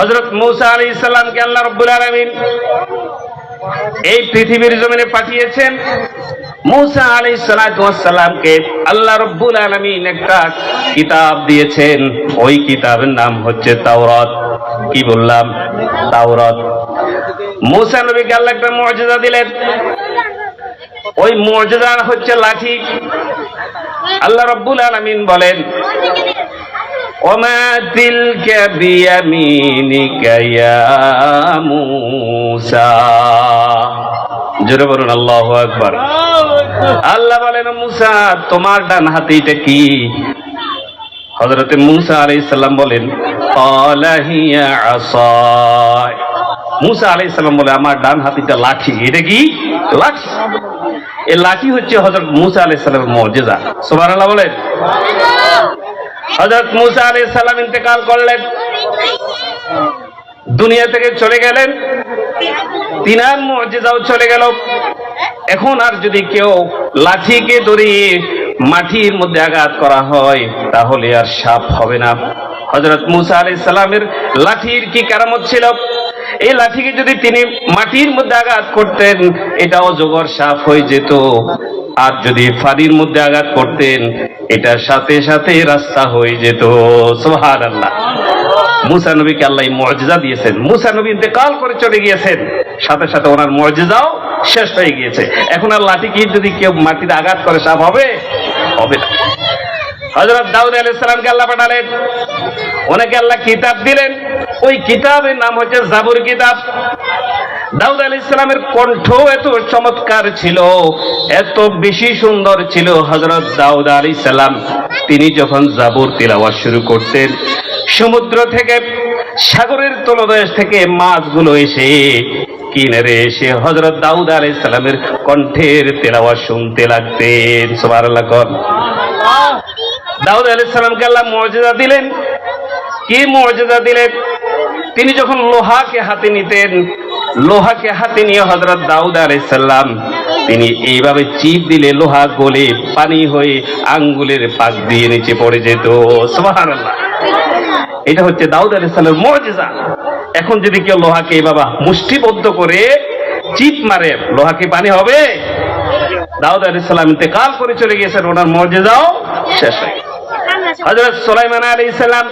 হযরত মূসা আলাইহিস সালামকে আল্লাহ রাব্বুল আলামিন এই পৃথিবীর জমিনে পাঠিয়েছেন। মূসা আলাইহিস সালামকে আল্লাহ রাব্বুল আলামিন একটা কিতাব দিয়েছেন। ওই কিতাবের নাম হচ্ছে তাওরাত। কি বললাম? তাওরাত। মূসা নবীকে আল্লাহ একটা মুজিজা দিলেন। ওই মুজিজা হচ্ছে লাঠি। আল্লাহ রাব্বুল আলামিন বলেন, ওমা তিলকা বিয়ামিনিকা ইয়া মূসা। জোরে বলুন আল্লাহু আকবার। আল্লাহ বলেন, মূসা তোমার ডান হাতে এটা কি? হযরত মূসা আলাইহিস সালাম বলেন, ক্বালা হিয়া আসায়। মূসা আলাইহিস সালাম বলে, আমার ডান হাতিটা লাঠি। এটা কি? লাঠি। এই লাঠি হচ্ছে হযরত মূসা আলাইহিস সালামের মুজিজা। সুবহানাল্লাহ বলেন। হযরত মূসা আলাইহিস সালাম ইন্তেকাল করলেন, দুনিয়া থেকে চলে গেলেন, তিনার মুজিজাও চলে গেল। এখন আর যদি কেউ লাঠিকে ধরিয়ে মাটির মধ্যে আঘাত করা হয় তাহলে আর সাপ হবে না। হযরত মূসা আলাইহিস সালামের লাঠির কি কারামত ছিল? এই লাঠিকে যদি তিনি মাটির মধ্যে আঘাত করতেন এটা অজগর সাপ হয়ে যেত, আর যদি পানির মধ্যে আঘাত করতেন এটা সাথে সাথে রাস্তা হয়ে যেত। সুবহানাল্লাহ। মূসা নবীকে আল্লাহ মুজিজা দিয়েছেন। মূসা নবী ইন্তেকাল করে চলে গিয়েছেন, সাথে সাথে ওনার মুজিজাও শেষ হয়ে গিয়েছে। এখন আর লাঠি কি যদি কেউ মাটিতে আঘাত করে সাপ হবে? হবে না। হযরত দাউদ আলাইহিস সালামকে আল্লাহ পাঠালেন, ওনাকে আল্লাহ কিতাব দিলেন। ওই কিতাবের নাম হচ্ছে জাবুর কিতাব। দাউদ আলাইহিস সালামের কণ্ঠ এত চমৎকার ছিল, এত বেশি সুন্দর ছিল। হযরত দাউদ আলাইহিস সালাম তিনি যখন জাবুর তিলাওয়াত শুরু করতেন, সমুদ্র থেকে, সাগরের তলদেশ থেকে মাছগুলো এসে কিনারে এসে হযরত দাউদ আলাইহিস সালামের কণ্ঠের তেলাওয়াত শুনতে লাগতেন। সুবহানাল্লাহ। দাউদ আলাইহিস সালামকে আল্লাহ মুজিজা দিলেন। কি মুজিজা দিলেন? তিনি যখন লোহাকে হাতে নিতেন, লোহাকে হাতে নিয়ে হযরত দাউদ আলাইহিস সালাম তিনি এইভাবে চিপ দিলে লোহা গলে পানি হয়ে আঙ্গুলের পাক দিয়ে নিচে পড়ে যেত। সুবহানাল্লাহ। এটা হচ্ছে দাউদ আলাইহিস সালামের মুজিজা। এখন যদি কেউ লোহাকে এইভাবে মুষ্টিবদ্ধ করে চিপ মারে, লোহা কি পানি হবে? দাউদ আলাইহিস সালাম ইন্তেকাল করে চলে গিয়েছেন, ওনার মুজিজাও শেষ হয়ে গেছে। হযরত সুলাইমান আলাইহিস সালাম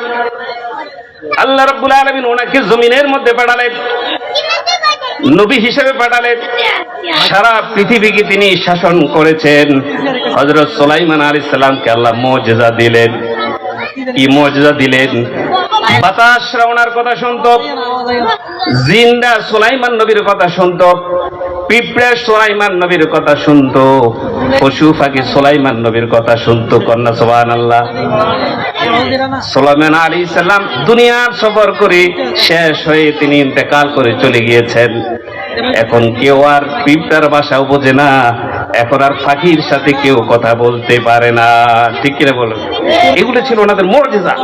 আল্লাহ রাব্বুল আলামিন ওনাকে জমিনের মধ্যে পাঠালেন, নবী হিসেবে পাঠালেন। সারা পৃথিবীকে তিনি শাসন করেছেন। হযরত সুলাইমান আলাইহিস সালামকে আল্লাহ মুজিজা দিলেন। কি মুজিজা দিলেন? বাতাসরা ওনার কথা শুনতো, জিন্দা সুলাইমান নবীর কথা শুনতো, পিঁপড়ে সুলাইমান নবীর কথা শুনতো, পশু পাখি সুলাইমান নবীর কথা শুনতো। কন্যা সুবহানাল্লাহ। সুলাইমান আলাইহিস সালাম দুনিয়ার সফর করে শেষ হয়ে তিনি ইন্তেকাল করে চলে গিয়েছেন। এখন কেউ আর পিঁপড়ার ভাষা বোঝে না, এখন আর পাখির সাথে কেউ কথা বলতে পারে না। ঠিক কিনা বলুন? এগুলো ছিল ওনাদের মুজিজা।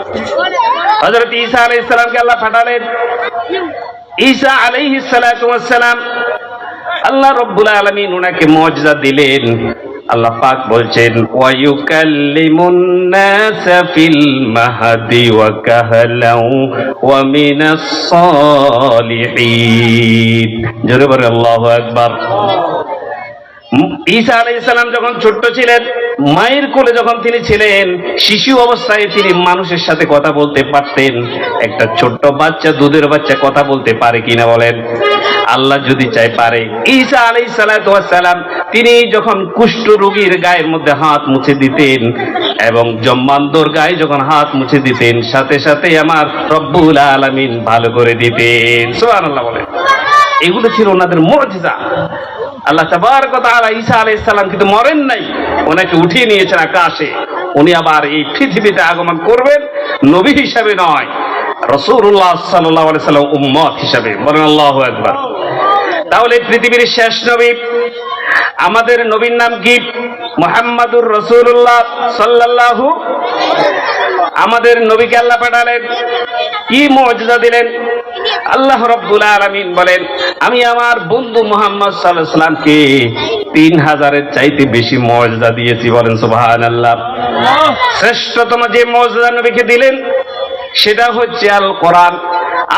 হযরত ঈসা আলাইহিস সালামকে আল্লাহ পাঠালেন। ঈসা আলাইহিস সালাতু ওয়াস সালাম আল্লাহ রাব্বুল আলামিন ওনাকে মুজিজা দিলেন। আল্লাহ পাক বলছেন, ওয়া ইউকাল্লিমুন নাসা ফিল মাহদি ওয়া কাহলাউ ওয়া মিনাস সালিহিন। জোরে বলেন আল্লাহু আকবার। ঈসা আলাইহিস সালাম যখন ছোট্ট ছিলেন, মায়ের কোলে যখন তিনি ছিলেন, শিশু অবস্থায় তিনি মানুষের সাথে কথা বলতে পারতেন। একটা ছোট্ট বাচ্চা, দুধের বাচ্চা কথা বলতে পারে কিনা বলেন? আল্লাহ যদি চায় পারে। ঈসা আলাইহিস সালাতু ওয়াস সালাম তিনি যখন কুষ্ঠ রোগীর গায়ের মধ্যে হাত মুছে দিতেন এবং জম্মান্ধর গায়ে যখন হাত মুছে দিতেন, সাথে সাথে আমার রব্বুল আলামিন ভালো করে দিতেন। সুবহানাল্লাহ বলেন। এগুলো ছিল ওনাদের মুজিজা। আল্লাহ তাবারক ওয়া তাআলা ঈসা আলাইহিস সালাম কিন্তু মরেন নাই, ওনাকে উঠিয়ে নিয়েছেন আকাশে। উনি আবার এই পৃথিবীতে আগমন করবেন, নবী হিসাবে নয়, রাসূলুল্লাহ সাল্লাল্লাহু আলাইহি সাল্লাম উম্মত হিসাবে। বলেন আল্লাহু আকবার। তাহলে পৃথিবীর শেষ নবী, আমাদের নবীর নাম কি? মুহাম্মাদুর রাসূলুল্লাহ সাল্লাল্লাহু। আমাদের নবীকে আল্লাহ পাঠালেন, কি মুজিজা দিলেন? আল্লাহ রাব্বুল আলামিন বলেন, আমি আমার বন্ধু মুহাম্মদ সাল্লাল্লাহু আলাইহি সাল্লামকে 3000-এর চাইতে বেশি মুজিজা দিয়েছি। বলেন সুবহানাল্লাহ। শ্রেষ্ঠতম যে মুজিজা নবীকে দিলেন সেটা হচ্ছে আল কোরআন।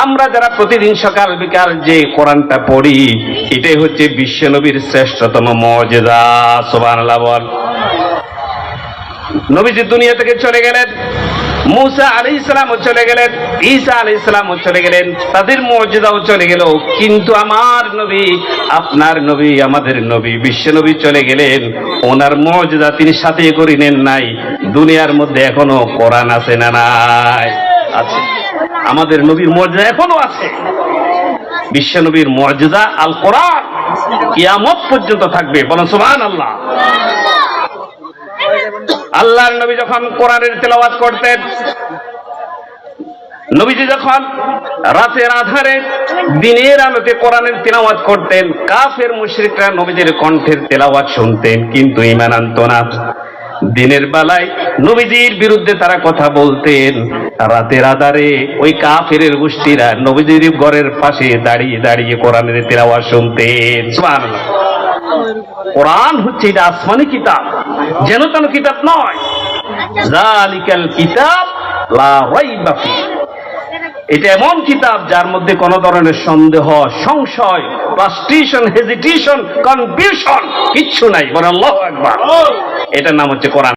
আমরা যারা প্রতিদিন সকাল বিকাল যে কোরআনটা পড়ি, এটাই হচ্ছে বিশ্বনবীর শ্রেষ্ঠতম মুজিজা। সুবহানাল্লাহ বল। নবীজি দুনিয়া থেকে চলে গেলেন, মুসা আলাইহিস সালামও চলে গেলেন, ঈসা আলাইহিস সালামও চলে গেলেন, তাদের মুজিজাও চলে গেল, কিন্তু আমার নবী, আপনার নবী, আমাদের নবী বিশ্বনবী চলে গেলেন, ওনার মুজিজা তিনি সাথে করে নেন নাই। দুনিয়ার মধ্যে এখনো কোরআন আছে না নাই? আছে। আমাদের নবীর মুজিজা এখনো আছে। বিশ্বনবীর মুজিজা আল কোরআন কিয়ামত পর্যন্ত থাকবে। বলেন সুবহানাল্লাহ। আল্লাহর নবী যখন কোরআনের তেলাওয়াত করতেন, নবীজি যখন রাতের আধারে দিনের আলোতে কোরআনের তেলাওয়াত করতেন, কাফের মুশরিকরা নবীজির কণ্ঠের তেলাওয়াত শুনতেন কিন্তু ঈমান আনতো না। দিনের বেলায় নবীজির বিরুদ্ধে তারা কথা বলতেন, রাতের আধারে ওই কাফেরের গোষ্ঠীরা নবীজির ঘরের পাশে দাঁড়িয়ে দাঁড়িয়ে কোরআনের তেলাওয়াত শুনতেন। সুবহানাল্লাহ। কোরআন হচ্ছে এটা আসমানি কিতাব, যেন তেন কিতাব নয়। যালিকাল কিতাব লা রাইবা ফিহি, এটা এমন কিতাব যার মধ্যে কোন ধরনের সন্দেহ, সংশয়, ফ্রাস্ট্রেশন, হেজিটেশন, কনফিউশন কিচ্ছু নাই। বলেন আল্লাহু আকবার। এটার নাম হচ্ছে কোরআন।